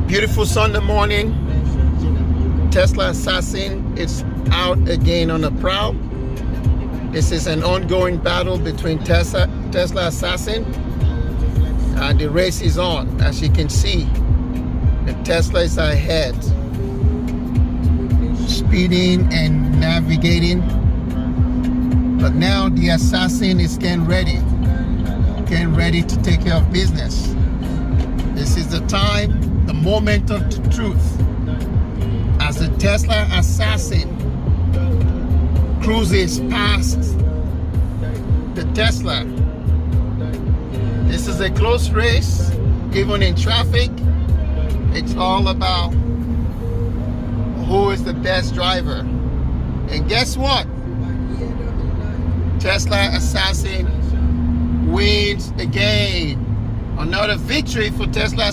Beautiful Sunday morning. Tesla assassin is out again on the prowl. This is an ongoing battle between Tesla assassin, and the race is on. As you can see, the Tesla is ahead, speeding and navigating. But now the assassin is getting ready to take care of business. This is the time, the moment of the truth. As the Tesla assassin cruises past the Tesla. This is a close race, even in traffic. It's all about who is the best driver. And guess what? Tesla assassin wins again. Another victory for Tesla